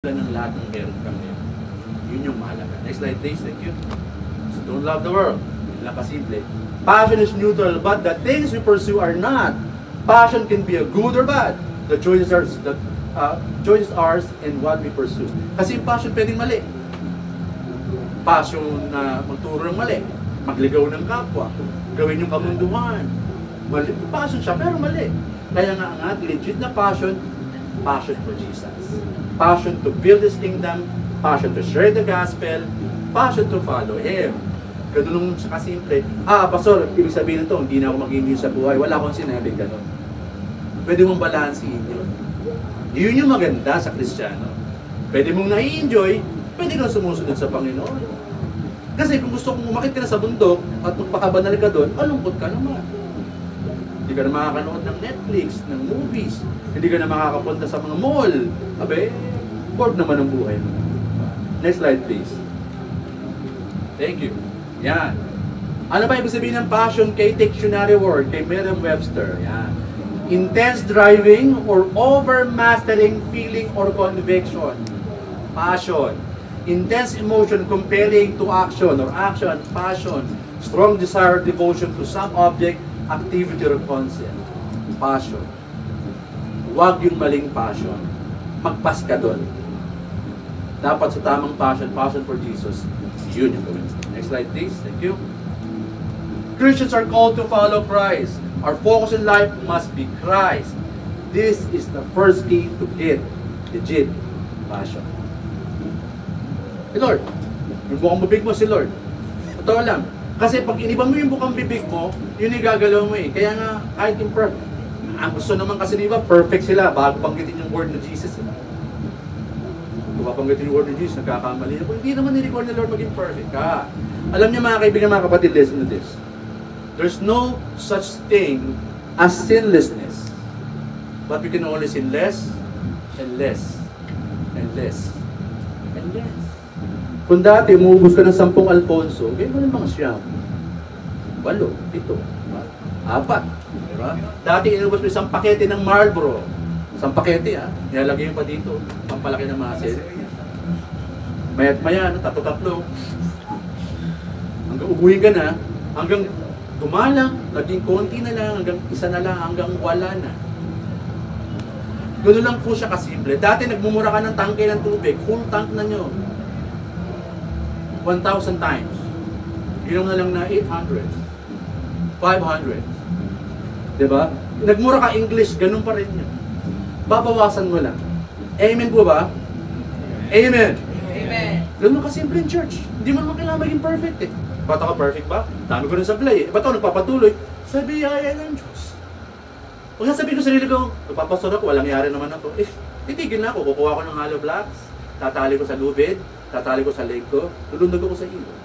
ng lahat ng meron ka ngayon. Yun yung mahalaga. Next slide please, thank you. So don't love the world. Yun lang kasimple. Passion is neutral, but the things we pursue are not. Passion can be a good or bad. The choices are ours in what we pursue. Kasi yung passion pwedeng mali. Passion na magturo ng mali, magligaw ng kapwa, gawin yung kamunduhan. Mali. Passion siya, pero mali. Kaya nga legit na passion for Jesus. Passion to build His kingdom, passion to share the gospel, passion to follow Him. Ganun sa kasimple, pastor, ibig sabihin nito, hindi na ako mag-enjoy sa buhay. Wala akong sinabing ganun. Pwede mong balansin yun. Yun yung maganda sa Kristiyano. Pwede mong nai-enjoy, pwede kang sumusunod sa Panginoon. Kasi kung gusto kong umakit ka na sa bundok at magpakabanal ka doon, malungkot ka naman. Hindi ka na makakanood ng Netflix, ng movies. Hindi ka na makakapunta sa mga mall. Abe, bored naman ang buhay mo. Next slide please. Thank you. Yan. Ano ba ibig sabihin ng passion kay dictionary word, kay Merriam-Webster? Yan. Intense driving or overmastering feeling or conviction. Passion. Intense emotion compelling to action or action, passion. Strong desire, devotion to some object, activity or concept. Passion. Huwag yung maling passion. Magpas ka doon. Dapat sa tamang passion for Jesus, yun yung gawin. Next slide please. Thank you. Christians are called to follow Christ. Our focus in life must be Christ. This is the first key to get legit passion. Hey Lord, yung bukang bibig mo si Lord. Totoo lang. Kasi pag iniba mo yung bukang bibig mo, yun yung gagalaw mo eh. Kaya nga, kahit imperfect. Ang gusto naman kasi nila, perfect sila bago banggitin yung word na Jesus. Kung banggitin yung word na Jesus, nagkakamali na po. Hindi naman ni-record na Lord maging perfect ka. Alam niyo mga kaibigan, mga kapatid, listen to this. There's no such thing as sinlessness. But we can only sin less and less and less and less. Kung dati, umuubos ka ng 10 Alfonso, gaya mo ng mga siyam. 8, 7, 4. Diba? Dati, inubos mo isang pakete ng Marlboro. Isang pakete, nilalagay mo pa dito. Pampalaki ng muscle. Mayat maya, tatlo-tatlo. Hanggang ubuhin ka na, hanggang dumalang, naging konti na lang, hanggang isa na lang, hanggang wala na. Ganoon lang po siya kasimple. Dati, nagmumura ka ng tangke ng tubig. Full tank na nyo. 1,000 times. Inom na lang na 800. 500. Diba? Nagmura ka English, ganun pa rin yun. Babawasan mo lang. Amen po ba? Amen. Amen. Ganun kasimple in church. Hindi mo naman kailangan maging perfect eh. Ba't ako perfect ba? Dami ko rin sablay eh. Ba't ako nagpapatuloy? Sabi ay ng Diyos. Huwag sabihin ko sa sarili ko, nagpapastor ako, walang yari naman ako. Titigil na ako. Kukuha ko ng hollow blocks, tatali ko sa lubid, tatali ko sa leg ko, lulundag ko sa ilog.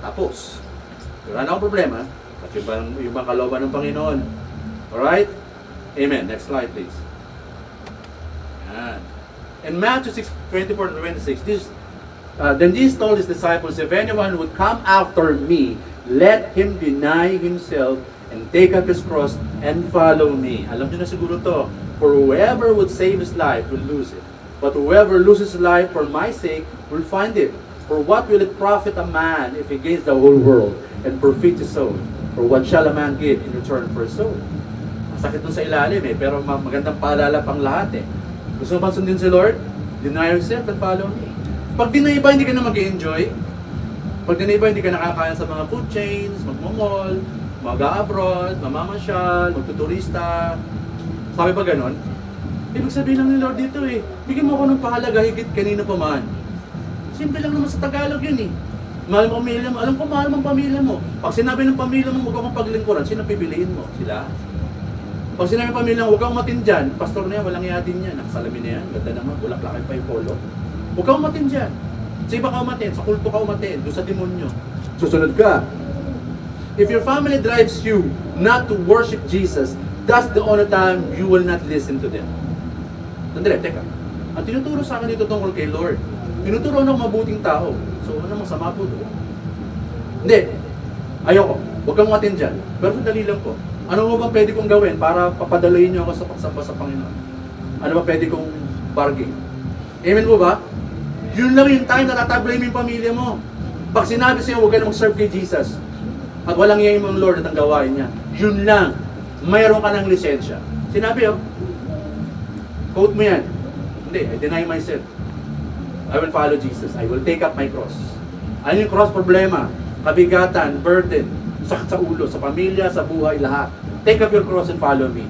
Tapos, wala na akong problema. At yung bang kalooban ng Panginoon. Alright? Amen. Next slide please. Yan. In Matthew 6:24-26, then Jesus told His disciples, if anyone would come after me, let him deny himself and take up his cross and follow me. Alam niyo na siguro to. For whoever would save his life will lose it. But whoever loses his life for my sake will find it. For what will it profit a man if he gains the whole world and forfeits his soul? For what shall a man give in return for his soul? Masakit dun sa ilalim eh, pero magandang paalala pang lahat eh. Gusto mo bang sundin si Lord? Deny yourself and follow me. Pag deny ba, hindi ka na mag-enjoy. Pag deny ba, hindi ka nakakain sa mga food chains, magmamall, mag-abroad, mamamasyal, magtuturista. Sabi ba ganon? Ibig sabihin lang ni Lord dito eh, bigyan mo ako ng pahalaga higit kanina pa man. Simple lang naman sa Tagalog yun eh. Mahal mo pamilya mo, alam ko mahal mo pamilya mo. Pag sinabi ng pamilya mo, huwag kang paglingkuran, sino pipiliin mo? Sila? Pag sinabi ng pamilya mo, huwag kang umatin dyan, pastor na yan, walang yatin yan, nakasalamin na yan, ganda naman, bulaklakin pa yung polo. Huwag kang umatin dyan. Sa iba ka umatin, sa kulto ka umatin, doon sa demonyo. Susunod ka. If your family drives you not to worship Jesus, that's the only time you will not listen to them. Sandali, teka. Ang tinuturo sa akin dito tungkol kay Lord, tinuturo ng mabuting tao. So, ano masama po doon? Hindi. Ayoko. Huwag kang umatin dyan. Pero sandali lang po. Ano mo bang pwede kong gawin para papadalayin niyo ako sa pagsamba sa Panginoon? Ano ba pwede kong bargain? Amen po ba? Yun lang yung time na tatablay mo yung pamilya mo. Pag sinabi sa'yo, huwag ka na mag-serve kay Jesus at walang iyayin mo ang Lord at ang gawain niya, yun lang. Mayroon ka ng lisensya. Sinabi, quote mo yan. Hindi, I deny myself. I will follow Jesus. I will take up my cross. Ano yung cross? Problema, kabigatan, burden, sakit sa ulo, sa pamilya, sa buhay, lahat. Take up your cross and follow me.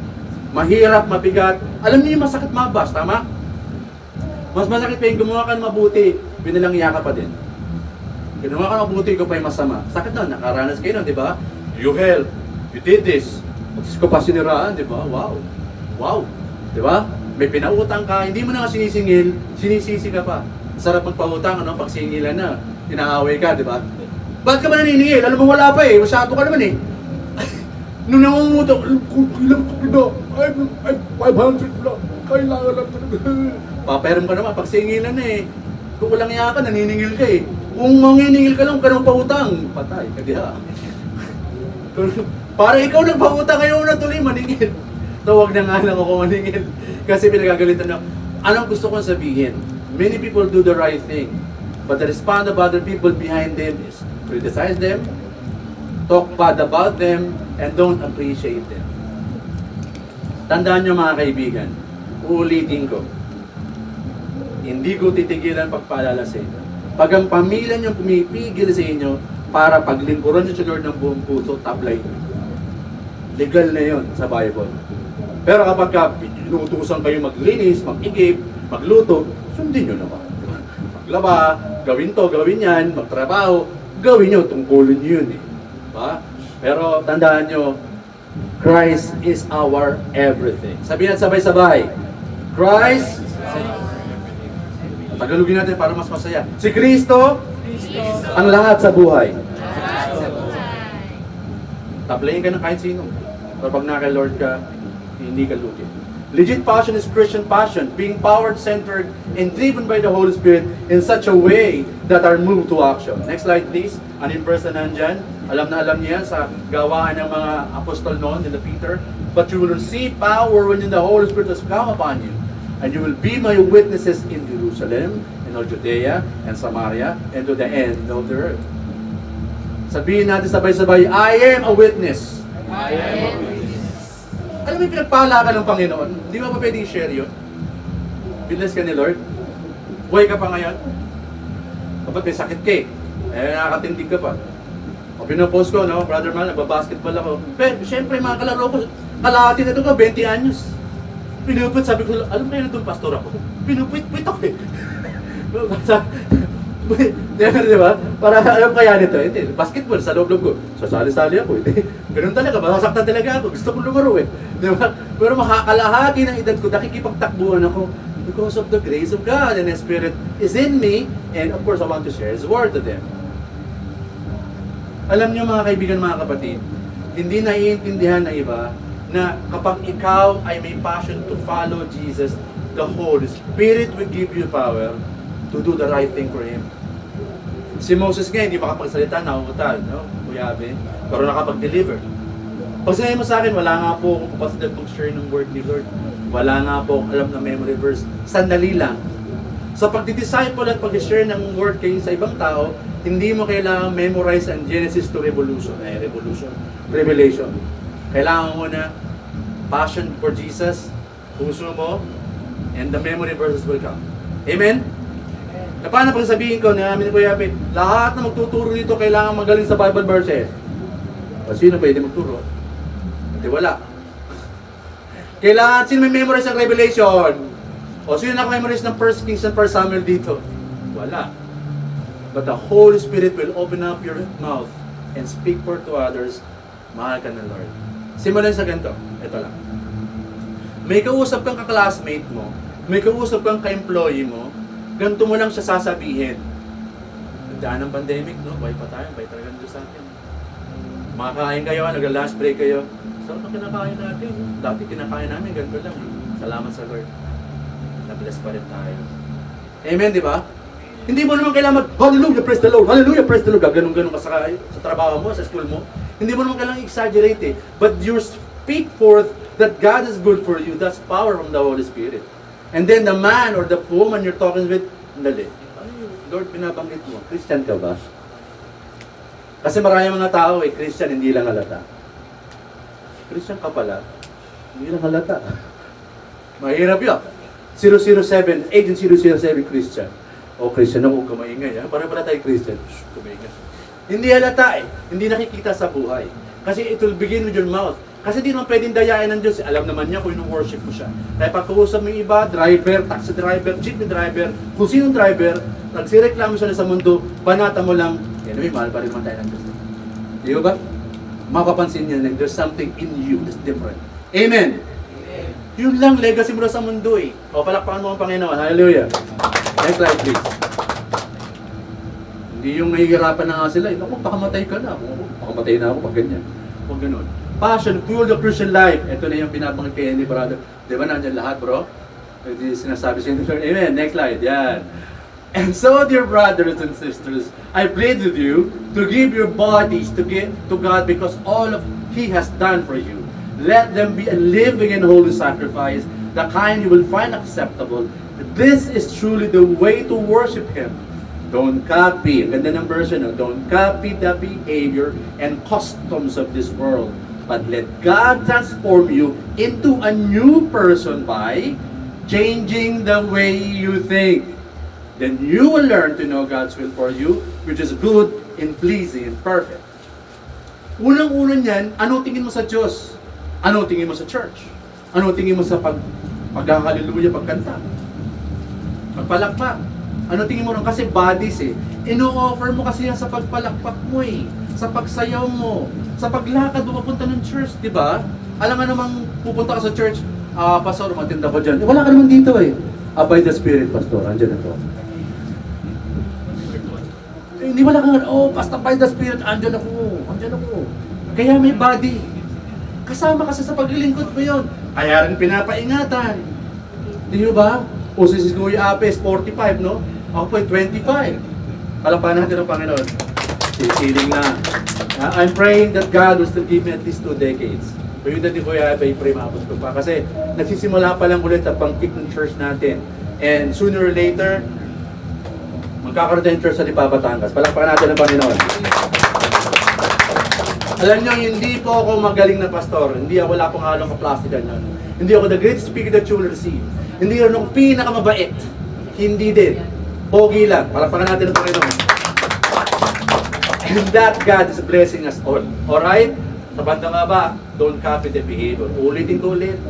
Mahirap, mabigat. Alam niyo yung masakit mabas, tama? Mas masakit pa yung gumawa ka ng mabuti, binalangya ka pa din. Ginawa ka ng mabuti, ikaw pa yung masama. Sakit na, nakaranas kayo nun, di ba? You help, you did this. Pagsis ko pa siniraan, di ba? Wow. Wow. Di ba? May pinautang ka, hindi mo na nga sinisingil, sinisisi ka pa. Sarap magpautang, ano? Pag singilan na, inaaway ka, di ba? Ba't ka ba naniningil? Alam mo, wala pa eh. Masyado ka naman eh. Nung nangungutang, ilang na, ay 500 lang. Kailangan lang talaga. Paperam ka naman, pag singilan na eh. Kung walang iya ka, naniningil ka eh. Kung manginingil ka lang, huwag ka nang pautang. Patay, kadiha. Para ikaw nagpautang, ngayon na tuloy maningil. Tawag na nga lang ako maningil. Kasi pinagagalitan na. Anong gusto kong sabihin? Many people do the right thing. But the response of other people behind them is criticize them, talk bad about them, and don't appreciate them. Tandaan nyo mga kaibigan, uulitin ko. Hindi ko titigilan pagpaalala sa inyo. Pag ang pamilya nyo pumipigil sa inyo para paglingkuran nyo sa Lord ng buong puso, tablay nyo. Legal na yon sa Bible. Pero kapag inuutusan kayo maglinis, mag-igib, magluto, sundin nyo naman. Maglaba, gawin to, gawin yan, magtrabaho, gawin nyo, tungkulin nyo yun eh. Diba? Pero tandaan nyo, Christ is our everything. Sabihin natin sabay-sabay, Christ, Tagalogin natin para mas masaya. Si Kristo, ang lahat sa buhay. Tablayin ka ng kahit sino. Pero pag naka-Lord ka, hindi ka lugi. Legit passion is Christian passion, being powered, centered, and driven by the Holy Spirit in such a way that are moved to action. Next slide please. Aning verse na nandyan. Alam na alam niya sa gawaan ng mga apostol noon, in the Peter. But you will receive power when the Holy Spirit has come upon you. And you will be my witnesses in Jerusalem, in all Judea, and Samaria, and to the end of the earth. Sabihin natin sabay-sabay, I am a witness. I am a witness. Alam mo yung pinagpala ka ng Panginoon? Hindi mo pa pwede i-share yun? Binless ka ni Lord? Buhay ka pa ngayon? Kapag may sakit ka nakakatindig ka pa. O pinopost ko, no? Brother man, nagbabasketball ako. Pero, siyempre, mga kalaro ko, kalahati na ito ko, 20 anyos. Pinupit, sabi ko, alam mo yun itong pastor ako? Pinupit ako eh. Diba? Para alam kaya nito, hindi, basketball sa loob-loob ko. Sasali-sali ako eh. Ganun talaga, masasaktan talaga ako. Gusto kong lumaro eh. Diba? Pero makakalahati ng edad ko, nakikipagtakbuhan ako because of the grace of God and His Spirit is in me, and of course I want to share His Word to them. Alam niyo mga kaibigan, mga kapatid, hindi naiintindihan na iba na kapag ikaw ay may passion to follow Jesus, the Holy Spirit will give you power to do the right thing for Him. Si Moses nga, hindi makapagsalita, nakukutal, no? Kuyabe, pero nakapag-deliver. Pag sinabi mo sa akin, wala nga po akong kapasitad mag-share ng word ni Lord. Wala nga po akong alam na memory verse. Sandali lang. Sa pagdidisciple at pag-share ng word kayo sa ibang tao, hindi mo kailangan memorize ang Genesis to Revelation. Kailangan mo na passion for Jesus, puso mo, and the memory verses will come. Amen? Na paano pag sabihin ko na amin ni Kuya Pete, lahat na magtuturo nito kailangan magaling sa Bible verses. O sino pwede magturo? Hindi wala. Kailangan, sino may memorize ng Revelation? O sino naka-memorize ng 1 Kings and 1 Samuel dito? Wala. But the Holy Spirit will open up your mouth and speak for to others. Mahal ka ng Lord. Simulan sa ganito. Ito lang. May kausap kang ka-classmate mo, may kausap kang ka-employee mo, ganito mo lang siya sasabihin. Nagdaan ng pandemic, no? Buhay pa tayo, buhay talaga Diyos sa atin. Makakain kayo, nag-lunch break kayo. Sarap ang kinakain natin. Dati kinakain namin, ganito lang. Salamat sa Lord. Na-bless pa rin tayo. Amen, di ba? Hindi mo naman kailangan hallelujah, praise the Lord, hallelujah, praise the Lord. Ganun-ganun ka sa trabaho mo, sa school mo. Hindi mo naman kailangan exaggerate eh. But you speak forth that God is good for you. That's power from the Holy Spirit. And then the man or the woman you're talking with, dali. Ay, Lord, binabanggit mo, Christian ka ba? Kasi maraming mga tao Christian, hindi lang halata. Christian ka pala, hindi lang halata. Mahirap yun. 007, Agent 007 Christian. O Christian ako, kumaingay. Para tayo Christian. Shh, kumaingay. Hindi halata Hindi nakikita sa buhay. Kasi it will begin with your mouth. Kasi di naman pwedeng dayain ng Diyos. Alam naman niya kung worship mo siya. Kaya pagkausap mo yung iba, driver, taxi driver, jeepney driver, kung sinong driver, nagsireklamo siya sa mundo, banata mo lang, anyway, mahal pa rin naman tayo ng Diyos. Di ba? Mapapansin niya na there's something in you that's different. Amen! Yun lang, legacy mo na sa mundo O, palakpakan mo ang Panginoon. Hallelujah! Next slide, please. Hindi yung nahihirapan na nga sila. Naku, pakamatay ka na. Pakamatay na ako pag ganyan. Huwag ganun. Passion, fuel the Christian life. Ito na yung binabanggit kay Andy, brother. Di ba nandiyan lahat, bro? Ito yung sinasabi sa inyo. Amen. Next slide. Yan. And so, dear brothers and sisters, I plead with you to give your bodies to God because all of He has done for you. Let them be a living and holy sacrifice, the kind you will find acceptable. This is truly the way to worship Him. Don't copy, ganda ng version, don't copy the behavior and customs of this world, but let God transform you into a new person by changing the way you think. Then you will learn to know God's will for you, which is good and pleasing and perfect. Unang-una niyan, ano tingin mo sa Diyos? Ano tingin mo sa church? Ano tingin mo sa pag-hallelujah, pagkanta? Pagpalakpak? Ano tingin mo rin? Kasi bodies ino-offer mo kasi yan sa pagpalakpak mo sa pagsayaw mo, sa paglakad mo papunta ng church, di ba? Alam nga namang pupunta ka sa church, pastor, matinda ko dyan. Wala ka naman dito By the Spirit, pastor, andyan na to. Hindi wala kang, basta by the Spirit, andyan ako. Kaya may body. Kasama kasi sa paglilingkod mo yun. Kaya rin pinapaingatan. Di ba? O si Kuya Apes, 45, no? Ako po 25. Palapahan natin ang Panginoon. Sisiling na. I'm praying that God will still give me at least 2 decades. Pero yun natin Kuya Apes, pray maabot ko pa. Kasi nagsisimula pa lang ulit ang pang-kick ng church natin. And sooner or later, magkakaroon tayo ng church sa Lipa, Batangas. Palapahan natin ang Panginoon. Alam nyo, hindi po ako magaling na pastor. Wala akong halong kaplastikan yun. Hindi ako the great speaker that you will receive. Hindi rin ako pinakamabait. Hindi din. Pogi lang. Palapakan natin ang Panginoon. And that God is blessing us all. Alright? Sa banda nga ba, don't copy the behavior. Ulitin ko ulit.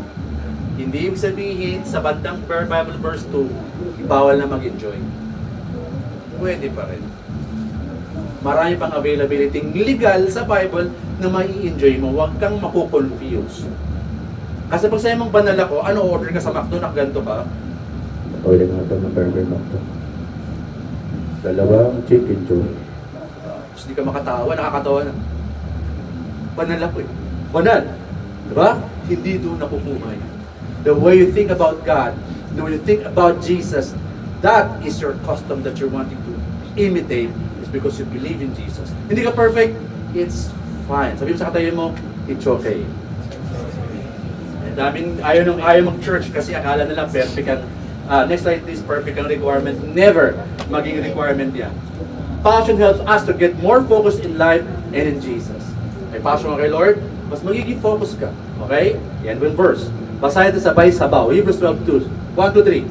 Hindi yung sabihin sa bandang Bible verse 2, bawal na mag-enjoy. Pwede pa rin. Marami pang availability legal sa Bible na mai-enjoy mo. Huwag kang makukonfuse. Kasi pag sa'yo mong banal ako, ano order ka sa McDo, ganito ka? Order nga ito ng burger McDo. 2 chicken joy. Tapos di ka makatawa, nakakatawa na. Banal ako Banal. Diba? Hindi doon nakukuha yan. The way you think about God, the way you think about Jesus, that is your custom that you're wanting to imitate. Because you believe in Jesus. Hindi ka perfect, it's fine. Sabi mo sa katayo mo, it's okay. Daming ayaw mag-church kasi akala nila perfect ang next slide please, perfect ang requirement. Never maging requirement yan. Passion helps us to get more focused in life and in Jesus. May passion ka kay Lord, mas magiging focus ka. Okay? Yan yung verse. Basahin ito sabay sabaw. Hebrews 12:2. 1, 2, 3.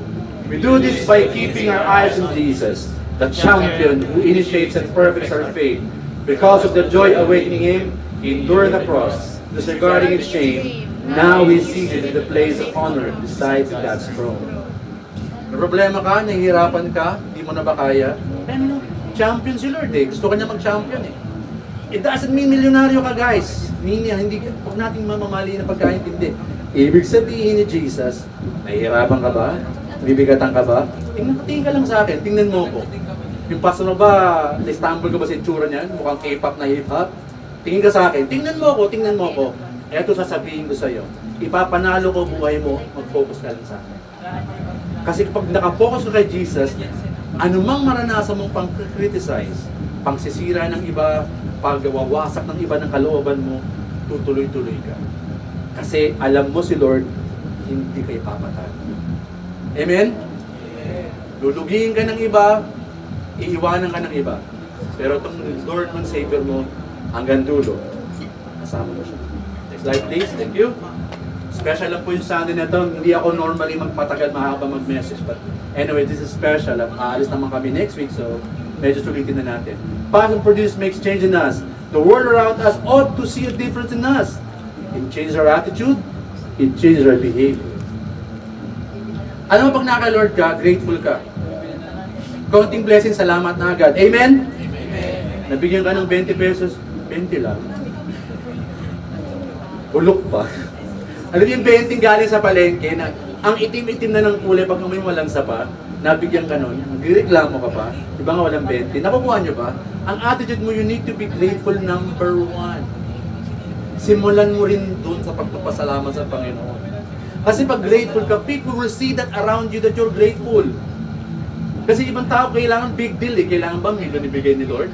We do this by keeping our eyes on Jesus, the champion who initiates and perfects our faith. Because of the joy awaiting him, he endured the cross, disregarding its shame. Now he is seated in the place of honor beside God's throne. May problema ka, nahihirapan ka, hindi mo na ba kaya? Pero champion si Lord Gusto ka niya mag-champion It doesn't mean milyonaryo ka guys. Huwag nating mamamali na pagkaintindi. Ibig sabihin ni Jesus, nahihirapan ka ba? Bibigatan ka ba? Tingnan ka lang sa akin, tingnan mo ko. Yung pastor mo ba, na-stumble ka ba sa itsura niyan? Mukhang K-pop na hip-hop? Tingin ka sa akin, tingnan mo ko. Eto sasabihin ko sa iyo. Ipapanalo ko buhay mo, mag-focus ka lang sa akin. Kasi kapag nakafocus ka kay Jesus, anumang maranasan mong pang-criticize, pangsisira ng iba, pagwawasak ng iba ng kalooban mo, tutuloy-tuloy ka. Kasi alam mo si Lord, hindi ka ipapatalo. Amen? Lulugiin ka ng iba, iiwanan ka ng iba. Pero itong Lord mong Savior mo, hanggang dulo, kasama mo siya. Next slide please, thank you. Special lang po yung Sunday na ito. Hindi ako normally magpatagal mahaba mag-message. But anyway, this is special. Aalis naman kami next week, so medyo sulitin na natin. Passion produce makes change in us. The world around us ought to see a difference in us. It changes our attitude. It changes our behavior. Alam mo, pag naka-Lord ka, grateful ka. Konting blessing, salamat na agad. Amen? Amen. Nabigyan ka ng 20 pesos, 20 lang. Bulok pa. Alam niyo yung 20 galing sa palengke na ang itim-itim na ng kulay pag may walang sapa, nabigyan ka nun, nagreklamo ka pa, di ba nga walang 20? Nakukuha niyo ba? Ang attitude mo, you need to be grateful number 1. Simulan mo rin dun sa pagpapasalamat sa Panginoon. Kasi pag grateful ka, people will see that around you that you're grateful. Kasi ibang tao kailangan big deal eh. Kailangan ba million ibigay ni Lord?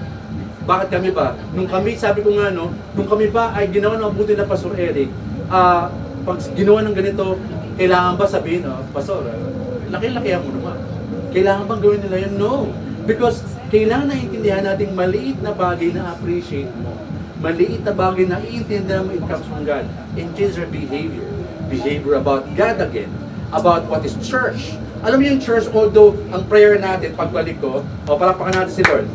Bakit kami ba? Nung kami, sabi ko nga no, nung kami ba ay ginawa ng mabuti na Pastor Eric, pag ginawa ng ganito, kailangan ba sabihin, Pastor, laki-lakihan mo naman. Kailangan bang gawin nila yun? No. Because kailangan naiintindihan natin maliit na bagay na appreciate mo. Maliit na bagay na iintindihan mo, it comes from God. And change our behavior. Behavior about God again. About what is church. Alam mo yung church, although ang prayer natin, pagbalik ko, palakpakan natin si Lord.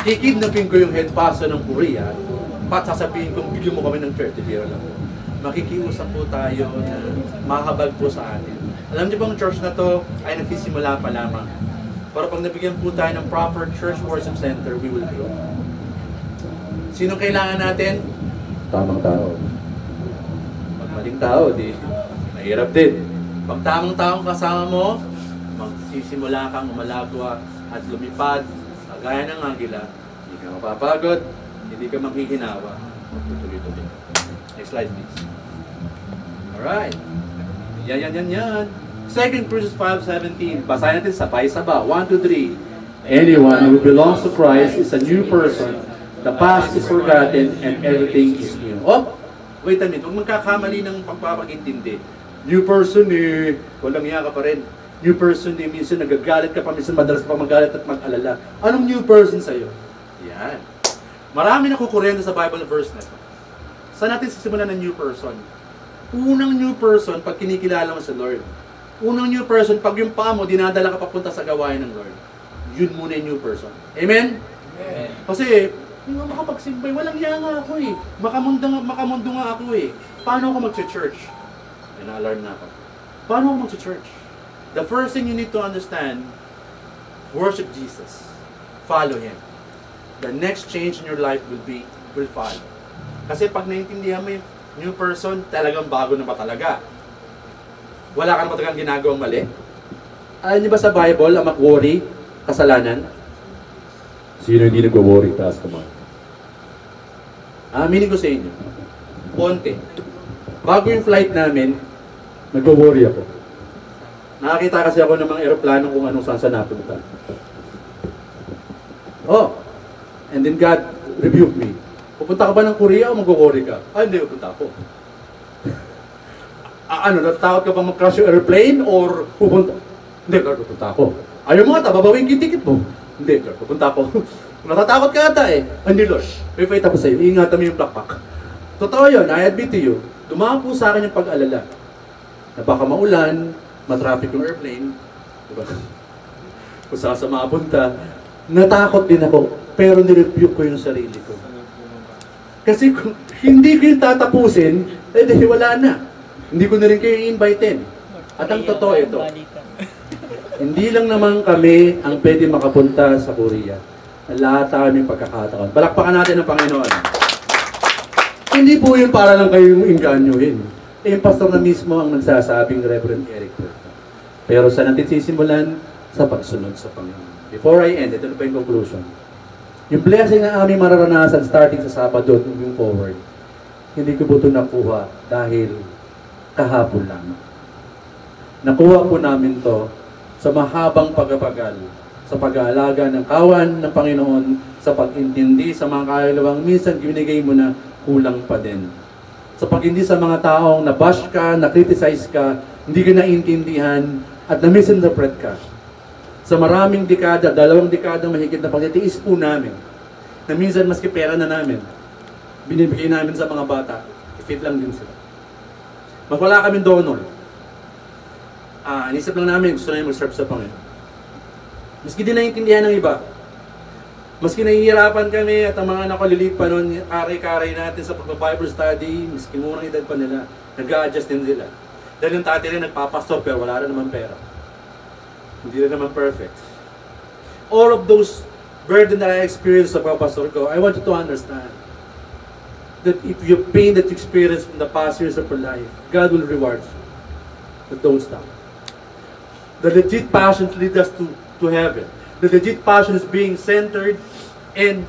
Kikidnapin ko yung head pastor ng Korea, at sasabihin kong bigyan mo kami ng church, biro lang po. Makikiusap po tayo na mahabag po sa atin. Alam niyo bang church na to ay nagsisimula pa lamang. Pero pag nabigyan po tayo ng proper church worship center, we will grow. Sino kailangan natin? Tamang tao. Pag maling tao, di mahirap din. Pag tamang taong kasama mo, magsisimula kang umalagwa at lumipad, kagaya ng agila, hindi ka mapapagod, hindi ka maghihinawa. Tuloy-tuloy. Next slide, please. Alright. Yan. 2 Corinthians 5:17. Basahin natin sabay-saba. 1, 2, 3. Anyone who belongs to Christ is a new person. The past is forgotten and everything is new. Oh, wait a minute. Huwag magkakamali ng pagpapag-intindi. New person eh. Walang iya ka pa rin. New person eh. Minsan nagagalit ka pa. Minsan madalas pa magalit at mag-alala. Anong new person sa'yo? Yan. Marami na kukurento sa Bible verse na ito. Saan natin sisimulan ng new person? Unang new person pag kinikilala mo sa Lord. Unang new person pag yung paa mo dinadala ka papunta sa gawain ng Lord. Yun muna yung new person. Amen? Amen. Kasi, hindi nga makapagsimbay. Walang iya nga ako eh. Makamundo nga ako eh. Paano ako mag-church? Ay, na-alarm na ako. Paano ako mag-church? The first thing you need to understand, worship Jesus. Follow Him. The next change in your life will follow. Kasi pag naintindihan mo yung new person, talagang bago na ba talaga? Wala ka na matagang ginagawang mali? Alam niyo ba sa Bible, ang mag-worry, kasalanan? Sino hindi nagwo-worry? Taas kamay. Aminin ko sa inyo, konti. Bago yung flight namin, Nagwo-worry ako. nakakita kasi ako ng mga eroplano kung anong saan napunta. Oh, and then God rebuked me. Pupunta ka ba ng Korea o mag-worry ka? Hindi, pupunta ako. Natatakot ka ba mag-crash yung airplane or pupunta? Hindi, Lord, pupunta ako. Ayaw mo ata, babawin yung ticket mo. Hindi, Lord, pupunta ako. Natatakot ka ata eh. Hindi, Lord, may fight ako sa'yo. Iingatan mo yung plakpak. Totoo yun, I admit to you. Dumaan po sa akin yung pag-alala. Na baka maulan, matraffic yung airplane. Diba? Kung saan sa mapunta. Natakot din ako, pero nirebuke ko yung sarili ko. Kasi kung hindi ko yung tatapusin, wala na. Hindi ko na rin kayo i-invitein. At ang totoo ito, hindi lang naman kami ang pwede makapunta sa Korea. Lahat aming pagkakataon. Palakpakan natin ang Panginoon. Hindi po yun para lang kayong inganyohin. Yung pastor na mismo ang nagsasabing Reverend Eric Puerto. Pero saan natin sisimulan? Sa pagsunod sa Panginoon. Before I end, ito na pa yung conclusion. Yung blessing na aming mararanasan starting sa Sabado at moving forward, hindi ko po ito nakuha dahil kahapon lang. Nakuha po namin to sa mahabang pagpapagal, sa pag-aalaga ng kawan ng Panginoon, sa pag-intindi sa mga kaluluwang minsan binigay mo na kulang pa din. Sa pag-intindi sa mga taong na-bash ka, na-criticize ka, hindi ka naiintindihan, at na-misinterpret ka. Sa maraming dekada, 2 dekada mahigit na pagtitiis po namin, na minsan maski pera na namin, binibigay namin sa mga bata, i-fit lang din sila. Mas wala kaming donor. Inisip lang namin, gusto namin mag-serve sa Panginoon. Maski din naiintindihan ng iba. Maski nahihirapan kami at ang mga nakaliliit pa noon, karay-karay natin sa pag-Bible study, maski murang edad pa nila, nag-a-adjust din sila. Dahil yung tati rin nagpapastor, pero wala rin naman pera. Hindi rin naman perfect. All of those burden that I experienced sa pagpapastor ko, I want you to understand that if you pain that you experience from the past years of your life, God will reward you. But don't stop. The legit passion leads us to heaven. The legit passion is being centered and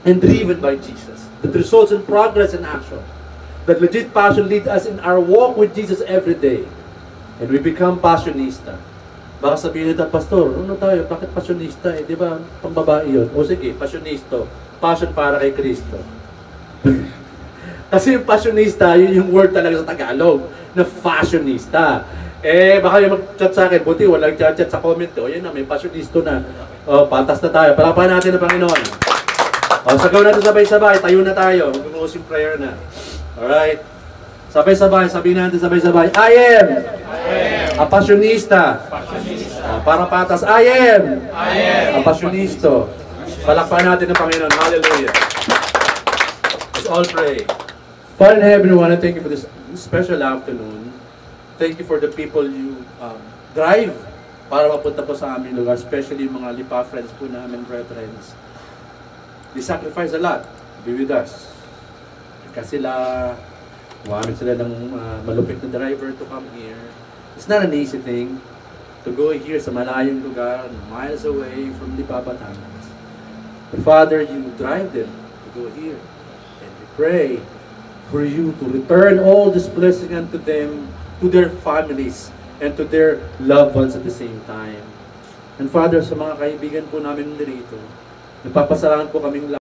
driven by Jesus. That results in progress and action. The legit passion leads us in our walk with Jesus every day. And we become passionista. Baka sabihin nito, Pastor, ano tayo? Bakit passionista? Di ba, pambabae yun? O sige, passionisto. Passion para kay Kristo. Kasi yung passionista, yun yung word talaga sa Tagalog, na fashionista. Baka yung mag-chat sa akin, buti walang chat sa comment. O yan na, may passionisto na. O, pantas na tayo. Palapahan natin ang Panginoon. O, sagaw natin sabay-sabay. Tayo na tayo. Mag-closing prayer na. Alright. Sabay-sabay. Sabihin natin sabay-sabay. I am a passionista. Para patas. I am a passionisto. Palakpahan natin ang Panginoon. Hallelujah. Let's all pray. Father in heaven, we want to thank you for this special afternoon. Thank you for the people you drive para mapunta po sa aming lugar, especially yung mga Lipa friends po namin, brethren. They sacrifice a lot to be with us. Kasi sila, gumamit sila ng malupit na driver to come here. It's not an easy thing to go here sa malayong lugar, miles away from Lipa, Batangas. But Father, you drive them to go here. And we pray for you to return all this blessing unto them, to their families, and to their loved ones at the same time. And Father, sa mga kaibigan po namin dito, nagpapasalamat po kaming